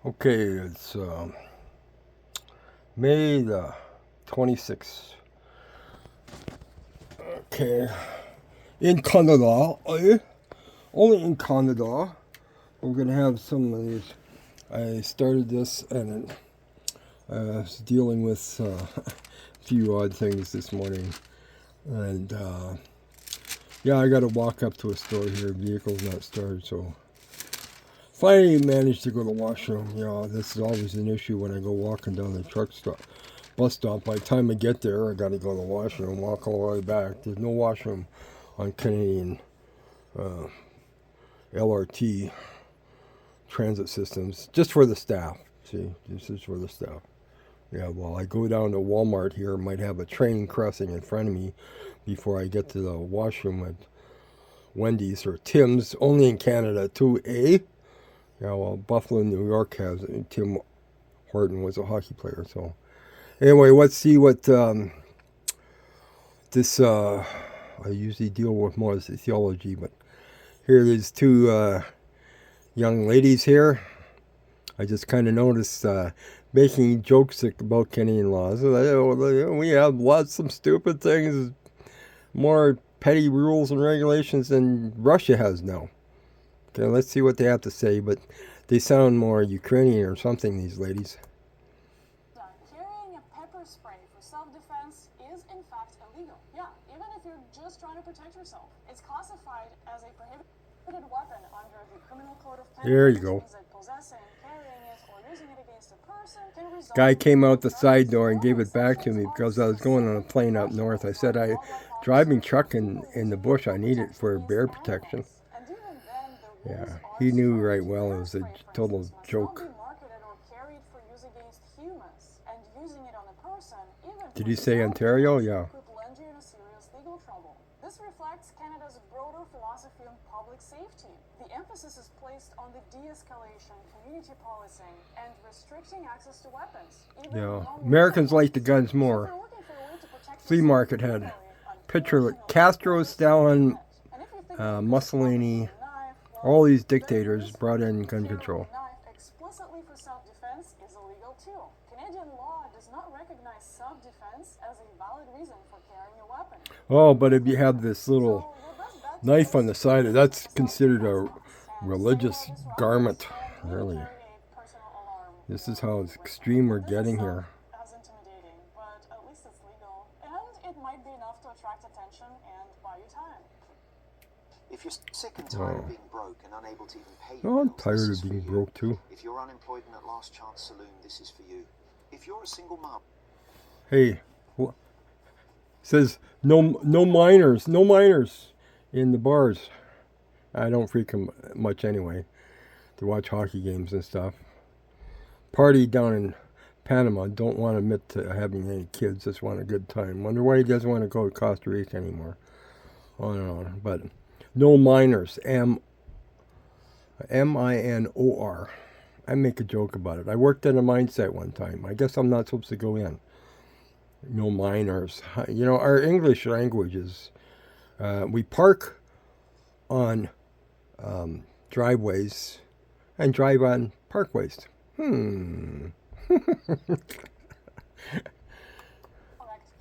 Okay, it's May the 26th. Okay, in Canada, only in Canada, we're gonna have some of these. I started this and was dealing with a few odd things this morning, and yeah, I got to walk up to a store here. Vehicle's not started, so finally managed to go to the washroom. You know, this is always an issue when I go walking down the bus stop. By the time I get there, I got to go to the washroom, walk all the way back. There's no washroom on Canadian uh, LRT transit systems, just for the staff. See, this is for the staff. Yeah, well, I go down to Walmart here, might have a train crossing in front of me before I get to the washroom at Wendy's or Tim's, only in Canada too, eh? Yeah, well, Buffalo, New York has it. Tim Horton was a hockey player, so. Anyway, let's see what this, I usually deal with more as theology, but here there's two young ladies here. I just kind of noticed making jokes about Canadian laws. We have lots of stupid things, more petty rules and regulations than Russia has now. Okay, let's see what they have to say, but they sound more Ukrainian or something, these ladies. Carrying a pepper spray for self-defense is in fact illegal. Yeah, even if you're just trying to protect yourself. It's classified as a prohibited weapon under the Criminal Code of Canada. There you go. Possessing, carrying it, or using it against a person can result. Guy came out the side door and gave it back to me because I was going on a plane up north. I said I driving truck in the bush. I need it for bear protection. Yeah, he knew right well it was a total joke. Did he say Ontario? Yeah. This reflects Canada's broader philosophy on public safety. The emphasis is placed on the de-escalation, community policing, and restricting access to weapons. Yeah, Americans like the guns more. Flea market had picture of Castro, Stalin, Mussolini, all these dictators brought in gun control. Explicitly for self-defense is illegal too. Canadian law does not recognize self-defense as a valid reason for carrying a weapon. Oh, but if you have this little knife on the side, that's considered a religious garment, really. This is how extreme we're getting here. As intimidating, but at least it's legal, and it might be enough to attract attention and buy you time. If you're sick and tired of being broke and unable to even pay Oh, I'm your bills, tired this of is for being you. broke too. If you're unemployed and at Last Chance Saloon, this is for you. If you're a single mom, Hey, says no minors in the bars. I don't frequent much anyway to watch hockey games and stuff. Party down in Panama, don't want to admit to having any kids, just want a good time. Wonder why he doesn't want to go to Costa Rica anymore. On and on. But no minors, M-I-N-O-R. I make a joke about it. I worked at a mine site one time. I guess I'm not supposed to go in. No minors. You know, our English language is, we park on driveways and drive on parkways.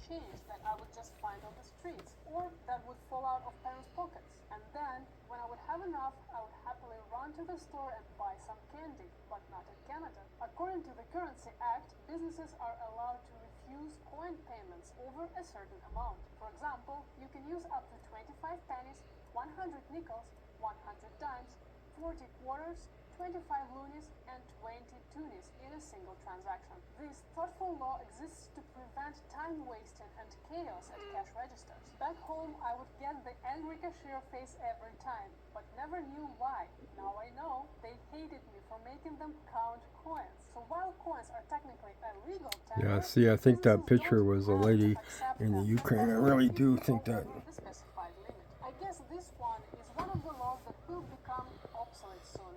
Cheese that I would just find on the streets, or that would fall out of parents' pockets. And then, when I would have enough, I would happily run to the store and buy some candy, but not in Canada. According to the Currency Act, businesses are allowed to refuse coin payments over a certain amount. For example, you can use up to 25 pennies, 100 nickels, 100 dimes, 40 quarters, 25 loonies, and 20 toonies in a single transaction. This thoughtful law exists to prevent time wasting and chaos at cash registers. Back home, I would get the angry cashier face every time, but never knew why. Now I know. They hated me for making them count coins. So while coins are technically illegal, Yeah, see, I think that picture was a lady in the Ukraine. I really do think that. I guess this one is one of the laws that will become obsolete soon.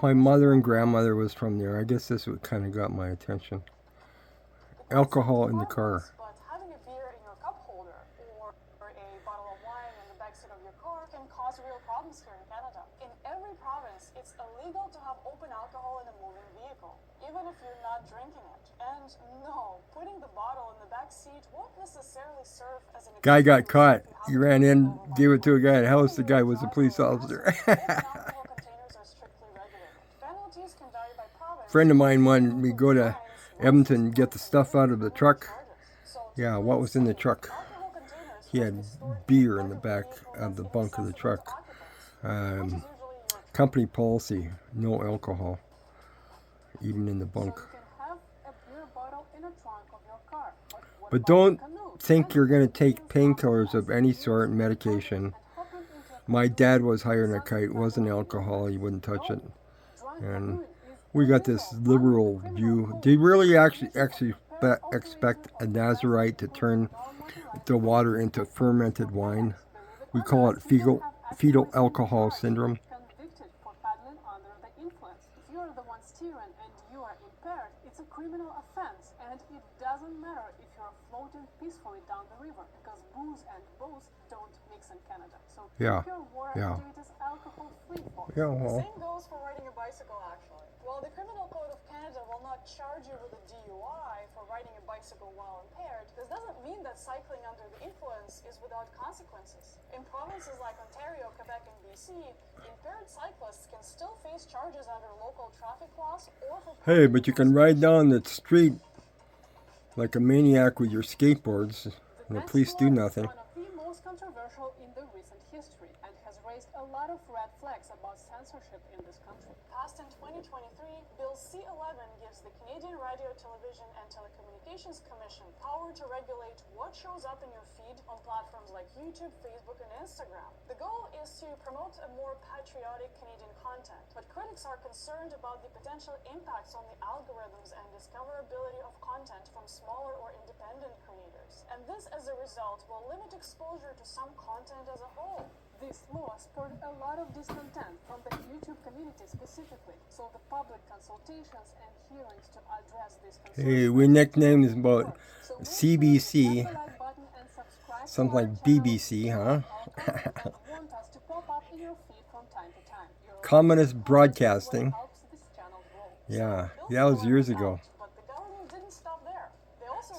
My mother and grandmother was from there. I guess this would kind of got my attention. Alcohol in the car. But having a beer in your cup holder or a bottle of wine in the backseat of your car can cause real problems here in Canada. In every province, it's illegal to have open alcohol in a moving vehicle. even if you're not drinking it. And no, putting the bottle in the back seat won't necessarily serve as an Guy got excuse caught. if you He haven't ran been in, pulled over by gave it to a police. guy at the house. Whether The you're guy a was a driver police or a officer. passenger, open alcohol containers are strictly regulated. Penalties can vary by province. Friend of mine but wanted me to go to fines, Edmonton and license get the plates, and stuff even out of the criminal truck. charges. So to Yeah, play what it was in the safe, truck? alcohol containers He must had be stored in beer in part the of the back vehicle of the that's bunk of the inaccessible to truck. occupants, which is usually your trunk. Company policy, no alcohol, even in the So bunk. you can have a beer bottle in a trunk of your car. But what But about don't the canoe? think you're going to take Penalties painkillers often of ask any users sort, to medication. and hopping into a My canoe dad was with hiring a sunny kite. It wasn't federal alcohol. He wouldn't touch it. No, drunk And canoeing is we got this illegal under the liberal criminal view. code. Do you really The actually definition of impaired expect alcoholism a of Nazarite to includes turn non-motorized the water vehicles into and fermented personal wine? products. Believe it We or call not, it you can have fetal actually been alcohol charged syndrome. and convicted for paddling under the influence. If you are the one steering and you are impaired, it's a criminal offense, and it doesn't matter if you're floating peacefully down the river because booze and boats don't mix in Canada. So Yeah, keep your water yeah. activities alcohol-free, folks. Yeah, The well, same goes for riding a bicycle, actually. While the Criminal Code of Canada will not charge you with a DUI for riding a bicycle while impaired, this doesn't mean that cycling under the influence is without consequences. In provinces like Ontario, Quebec, and BC, impaired cyclists can still face charges under local traffic laws or for hey, public but you can ride down the street like a maniac with your skateboards, and the police do nothing. One of the most controversial in the recent history and has raised a lot of red flags about censorship in this country. Passed in 2023, Bill C-11 gives the Canadian Radio, Television and Telecommunications Commission power to regulate what shows up in your feed on platforms like YouTube, Facebook, and Instagram. The goal is to promote a more patriotic Canadian content, but critics are concerned about the potential impacts on the algorithms and discoverability of content from smaller or independent creators. And this, as a result, will limit exposure to some content as a whole. This law spurred a lot of discontent from the YouTube community specifically, so the public consultations and hearings to address these concerns. Hey, we nicknamed this about CBC, something like BBC, huh? Communist Broadcasting. Yeah, that was years ago.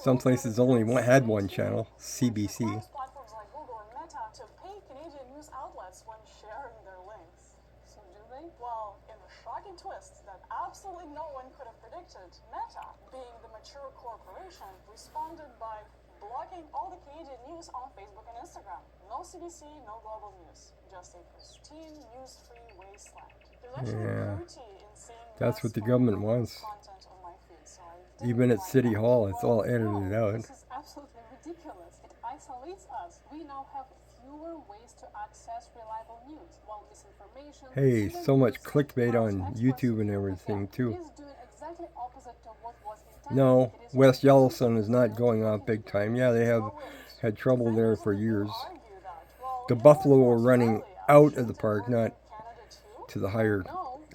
Some places only had one channel, CBC. Platforms like Google and Meta to pay Canadian news outlets when sharing their links. So do they? Well, in a shocking twist that absolutely no one could have predicted, Meta, being the mature corporation, responded by blocking all the Canadian news on Facebook and Instagram. No CBC, no global news. Just a pristine, news-free wasteland. There's actually beauty in seeing That's what the government wants. content on my feed, so Even at City Hall, it's all edited out. This is absolutely ridiculous. It isolates us. We now have fewer ways to access reliable news, while misinformation. Hey, so much clickbait on YouTube and everything too. Is doing exactly opposite to what was intended. No, West Yellowstone is not going off big time. Yeah, they have had trouble there for years. The buffalo are running out of the park, not to the higher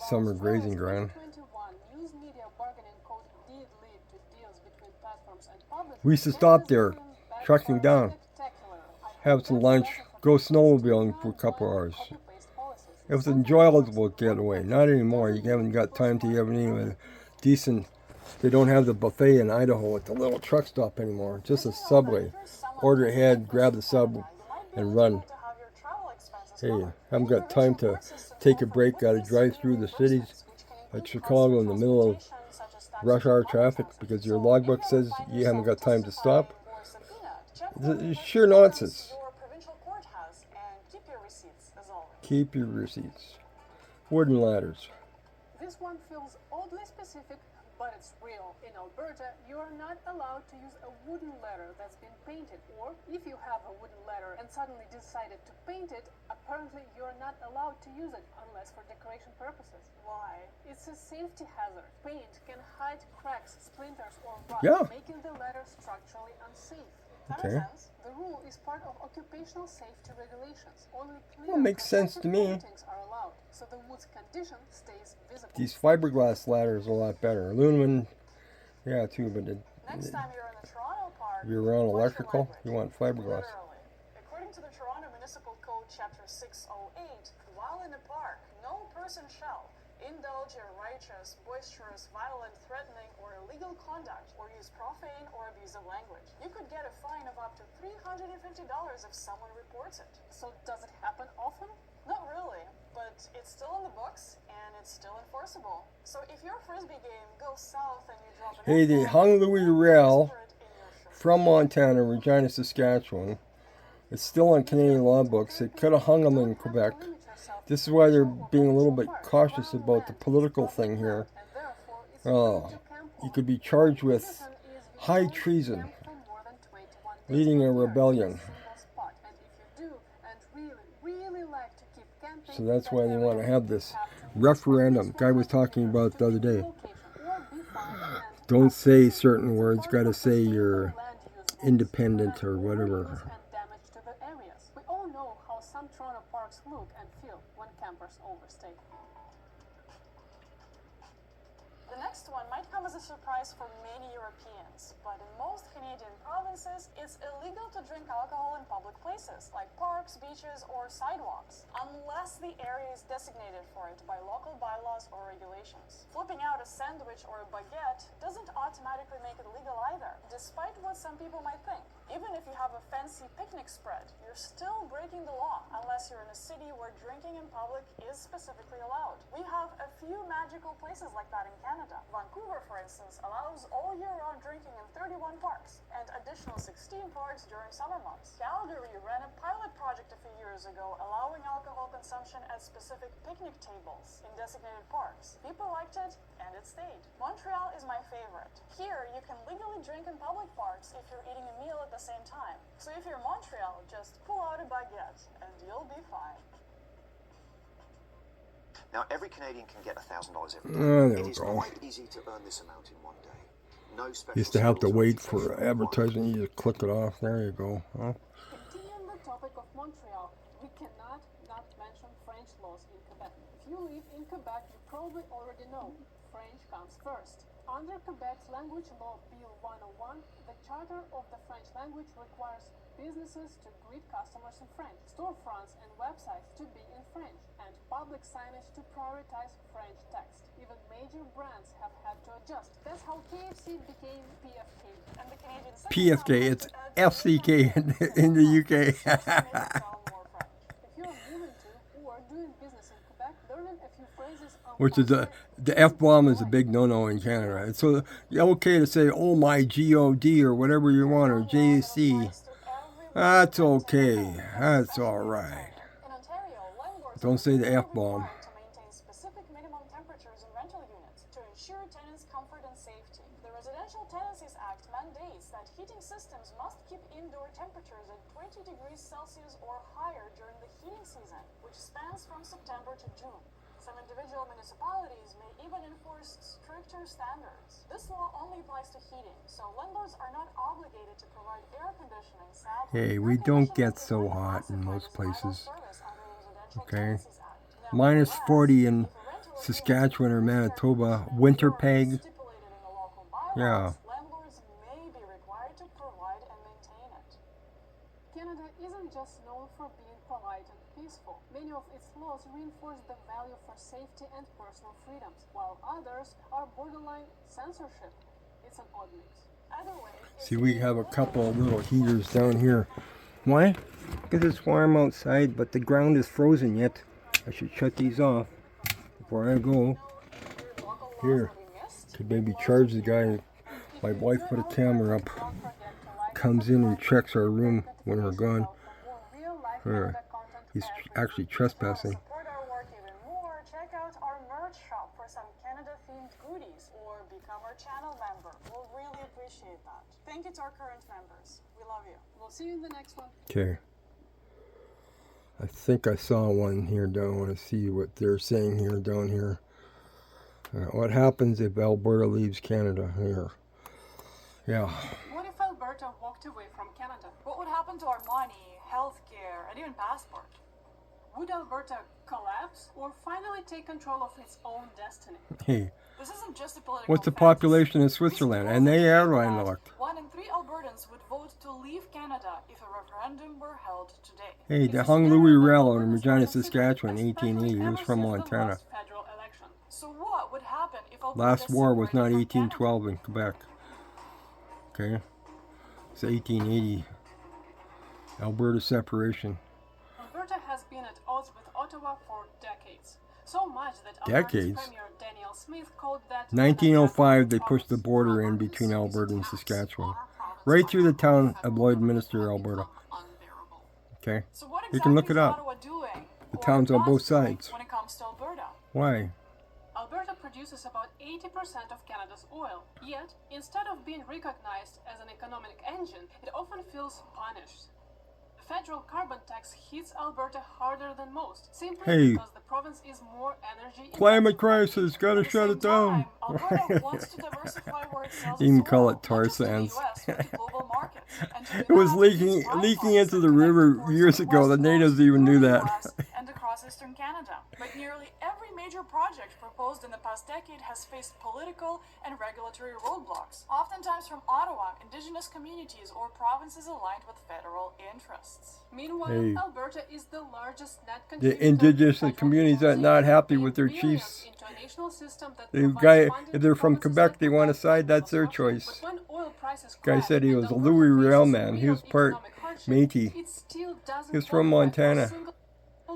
summer grazing ground. We used to stop there, trucking down, have some lunch, go snowmobiling for a couple hours. It was an enjoyable getaway. Not anymore. You haven't got time to have any of a decent. They don't have the buffet in Idaho at the little truck stop anymore. Just a Subway. Order ahead, grab the sub, and run. Hey, haven't got time to take a break. Got to drive through the cities like Chicago in the middle of rush hour traffic because your logbook says you haven't got time to stop. It's sheer nonsense. Keep your receipts. Wooden ladders. This one feels oddly specific, but it's real. In Alberta, you are not allowed to use a wooden ladder that's been painted, or if you have a wooden ladder and suddenly decided to paint it, apparently you're not allowed to use it unless for decoration purposes. Why? It's a safety hazard. Paint can hide cracks, splinters, or rust, making the ladder structurally unsafe. Okay. The rule is part of occupational safety regulations. Only clear Well, makes sense to me. paintings are allowed, so the wood's condition stays visible. These fiberglass ladders are a lot better. Aluminum, yeah, too, but Next time you're in the Toronto park, if you're around electrical, you want fiberglass. literally. According to the Toronto Municipal Code, Chapter 608, while in a park, no person shall indulge indulge in righteous, boisterous, violent, threatening, or illegal conduct, or use profane or abusive language. You could get a fine of up to $350 if someone reports it. So does it happen often? Not really, but it's still in the books and it's still enforceable. So if your frisbee game goes south and you drop an Hey, the hung Louis Rail from Montana, Regina, Saskatchewan. It's still on Canadian law books. They could have hung them in Quebec. This is why they're being a little bit cautious about the political thing here. You could be charged with high treason, leading a rebellion. So that's why they want to have this referendum. Guy was talking about it the other day. Don't say certain words. Got to say you're independent or whatever. We all know how some Toronto parks look and feel when campers overstay. The next one might come as a surprise for many Europeans, but in most Canadian provinces, it's illegal to drink alcohol in public places, like parks, beaches, or sidewalks, unless the area is designated for it by local bylaws or regulations. Flipping out a sandwich or a baguette doesn't automatically make it legal either, despite what some people might think. Even if you have a fancy picnic spread, you're still breaking the law, unless you're in a city where drinking in public is specifically allowed. We have a few magical places like that in Canada. Vancouver, for instance, allows all year-round drinking in 31 parks, and additional 16 parks during summer months. Calgary ran a pilot project a few years ago, allowing alcohol consumption at specific picnic tables in designated parks. People liked it, and it stayed. Montreal is my favorite. Here, you can legally drink in public parks if you're eating a meal at the same time. So if you're in Montreal, just pull out a baguette, and you'll be fine. Now, every Canadian can get $1,000 every day. There It we is go. quite easy to earn this amount in one day. No special Used to have to skills or wait education for required. advertising. You just click it off. There you go. Huh? Continuing the topic of Montreal, we cannot not mention French laws in Quebec. If you live in Quebec, you probably already know French comes first. Under Quebec's language law Bill 101, the charter of the French language requires businesses to greet customers in French, storefronts and websites to be in French, and public signage to prioritize French text. Even major brands have had to adjust. That's how KFC became PFK, and the Canadian PFK, it's FCK in the UK. If you're moving to or doing business in Quebec, learning a few phrases on Which is the F-bomb is a big no-no in Canada. And so yeah, okay to say, oh my G-O-D or whatever you want, or J-C. That's okay. That's all right. In Ontario, landlords Don't say the are F-bomb. required to maintain specific minimum temperatures in rental units to ensure tenants' comfort and safety. The Residential Tenancies Act mandates that heating systems must keep indoor temperatures at 20 degrees Celsius or higher during the heating season, which spans from September to June. Some individual municipalities may even enforce stricter standards. This law only applies to heating, so landlords are not obligated to provide air conditioning. Hey, we don't get so hot in most places. Okay? Minus 40 in Saskatchewan or Manitoba. Winter peg. Yeah. Landlords may be required to provide and maintain it. Canada isn't just known for being polite and peaceful. Many of its laws reinforce the value for safety and personal freedoms, while others are borderline censorship. It's an odd mix. Either way, See, we have a couple of little heaters down here. Why? Because it's warm outside, but the ground is frozen yet. I should shut these off before I go. Here, could maybe charge the guy. My wife put a camera up. Comes in and checks our room when we're gone. He's actually trespassing. support our work even more, check out our merch shop for some Canada-themed goodies, or become our channel member. We'll really appreciate that. Thank you to our current members. We love you. We'll see you in the next one. Okay. I think I saw one here down. I want to see what they're saying here down here. What happens if Alberta leaves Canada here? Yeah. What if Alberta walked away from Canada? What would happen to our money, healthcare, and even passport? Would Alberta collapse or finally take control of its own destiny? Hey, This isn't just a political what's the fantasy. population in Switzerland? And they are landlocked. 1 in 3 Albertans would vote to leave Canada if a referendum were held today. Hey, the hung Louis Rail in Regina, Saskatchewan, 1880. He was from Montana. Federal election. So what Last war was not 1812 in Quebec. Okay, it's 1880. Alberta separation. Alberta has been at odds with Ottawa for decades. So much that Decades? Alberta's Premier Daniel Smith called that 1905, they pushed the border in between Alberta and Saskatchewan, right through the town of Lloydminster, Alberta. Okay, So what you can look it exactly is up. Ottawa doing? The or town's on not both doing sides. When it comes to Alberta. Why? Alberta produces about 80% of Canada's oil, yet, instead of being recognized as an economic engine, it often feels punished. The federal carbon tax hits Alberta harder than most, simply Hey. because the province is more energy Climate intensive. crisis, gotta At the shut same it down. time, Alberta wants to diversify where it sells You can its call oil, it tar not just to the sands. US, but to global markets. And to It was that, leaking these leaking pipelines into the connect river ports years on ago. The West natives Coast, even knew through the that. US, and across eastern Canada. But nearly every major project proposed in the past decade has faced political and regulatory roadblocks, oftentimes from Ottawa, Indigenous communities, or provinces aligned with federal interests. Meanwhile, Hey. Alberta is the largest net The contributor to Indigenous federal communities are resources, not happy paying with their billions chiefs. into a national system that The provides guy, funding if to they're from provinces Quebec, like they want to Quebec side. That's their and choice. But when oil prices Guy crash said he and was a Alberta Louis faces Riel man. He real was part economic hardship, Métis. it still doesn't He was from qualify for a Montana. single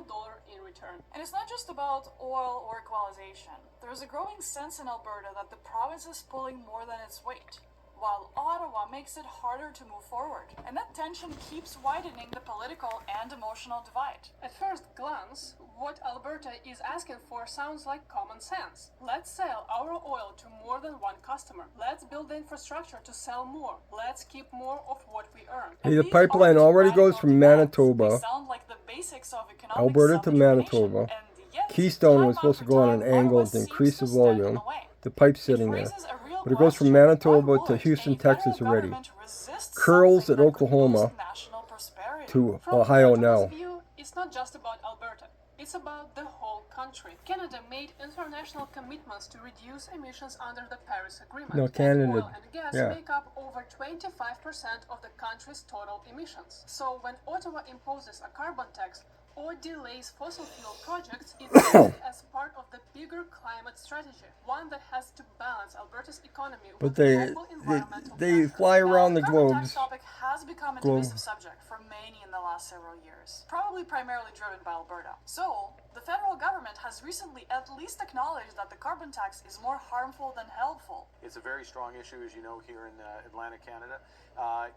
dollar in return. And it's not just about oil or equalization. There's a growing sense in Alberta that the province is pulling more than its weight, while Ottawa makes it harder to move forward. And that tension keeps widening the political and emotional divide. At first glance, what Alberta is asking for sounds like common sense. Let's sell our oil to more than one customer. Let's build the infrastructure to sell more. Let's keep more of what we earn. Hey, the pipeline already goes from Manitoba, They sound like the basics of economic Alberta to self-determination, Manitoba. and yet, Keystone was time supposed to after go on an time, angle Ottawa to increase the seems to stand in volume. the way. The pipe's It sitting there. raises a real But it goes from question. Manitoba Why to would Houston, a Texas federal already. government resist Curls something at that could Oklahoma boost national prosperity? to From Ohio Ottawa's now. view, it's not just about Alberta. It's about the whole country. Canada made international commitments to reduce emissions under the Paris Agreement. No, And Canada, oil and gas yeah. make up over 25% of the country's total emissions. So when Ottawa imposes a carbon tax or delays fossil fuel projects, it's seen as part of the bigger climate strategy, one that has to balance Alberta's economy But with global environmental they pressure. fly around the Now, carbon globes. tax topic has become a Globe. divisive subject for many in the last several years, probably primarily driven by Alberta. So, the federal government has recently at least acknowledged that the carbon tax is more harmful than helpful. It's a very strong issue, as you know, here in Atlantic Canada.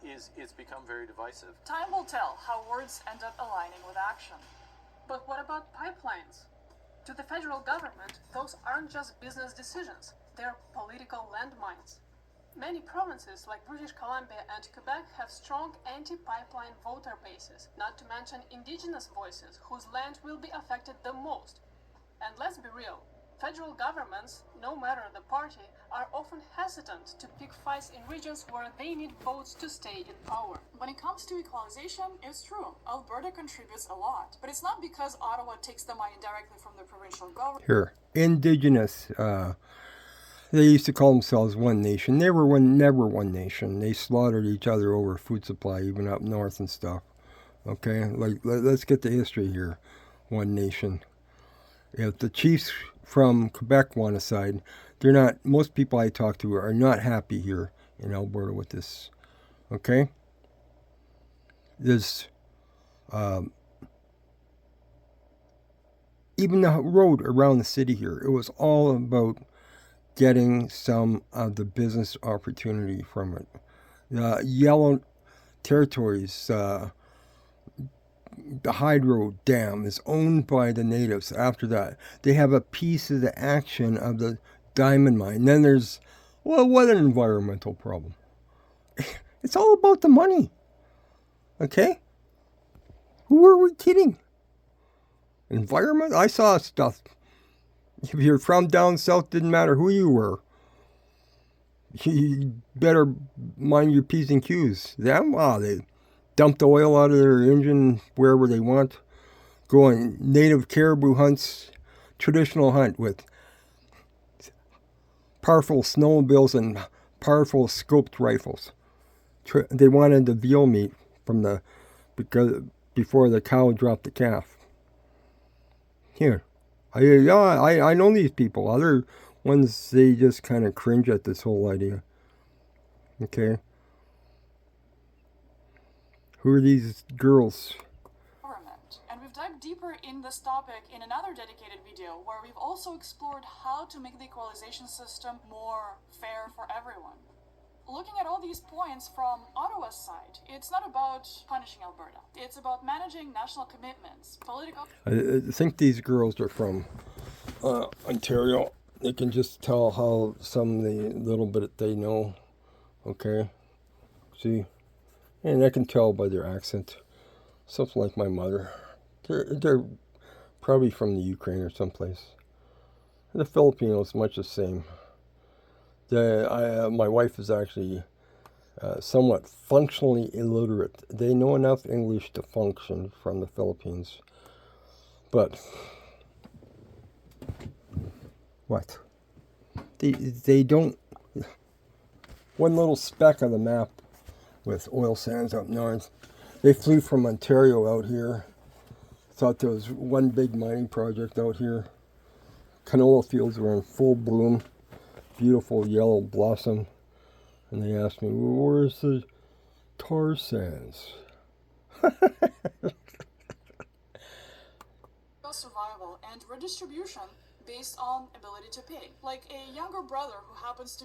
It's become very divisive. Time will tell how words end up aligning with action. But what about pipelines? To the federal government, those aren't just business decisions, they're political landmines. Many provinces like British Columbia and Quebec have strong anti-pipeline voter bases, not to mention Indigenous voices whose land will be affected the most. And let's be real, federal governments, no matter the party, are often hesitant to pick fights in regions where they need votes to stay in power. When it comes to equalization, it's true, Alberta contributes a lot. But it's not because Ottawa takes the money directly from the provincial government. Here, Indigenous. They used to call themselves one nation. They were never one nation. They slaughtered each other over food supply, even up north and stuff. Okay, let's get the history here. One nation. If the chiefs from Quebec want a side, they're not. Most people I talk to are not happy here in Alberta with this. Okay. There's even the road around the city here. It was all about getting some of the business opportunity from it. The yellow territories, the hydro dam is owned by the natives. After that, they have a piece of the action of the diamond mine. And then there's, well, what an environmental problem. It's all about the money. Okay? Who are we kidding? Environment? I saw stuff. If you're from down south, didn't matter who you were. You better mind your P's and Q's. Wow, they dump the oil out of their engine wherever they want. Go on native caribou hunts, traditional hunt with powerful snowmobiles and powerful scoped rifles. They wanted the veal meat from because before the cow dropped the calf. Here. I know these people. Other ones they just kind of cringe at this whole idea. Okay? Who are these girls? And we've dug deeper in this topic in another dedicated video where we've also explored how to make the equalization system more fair for everyone. Looking at all these points from Ottawa's side, it's not about punishing Alberta. It's about managing national commitments, political... I think these girls are from Ontario. They can just tell how some of the little bit they know. Okay? See? And I can tell by their accent. Something like my mother. They're probably from the Ukraine or someplace. The Filipinos, much the same. My wife is actually somewhat functionally illiterate. They know enough English to function from the Philippines. But, what? They don't... One little speck on the map with oil sands up north. They flew from Ontario out here. Thought there was one big mining project out here. Canola fields were in full bloom. Beautiful yellow blossom. And they asked me, well, where's the tar sands? survival and redistribution based on ability to pay. Like a younger brother who happens to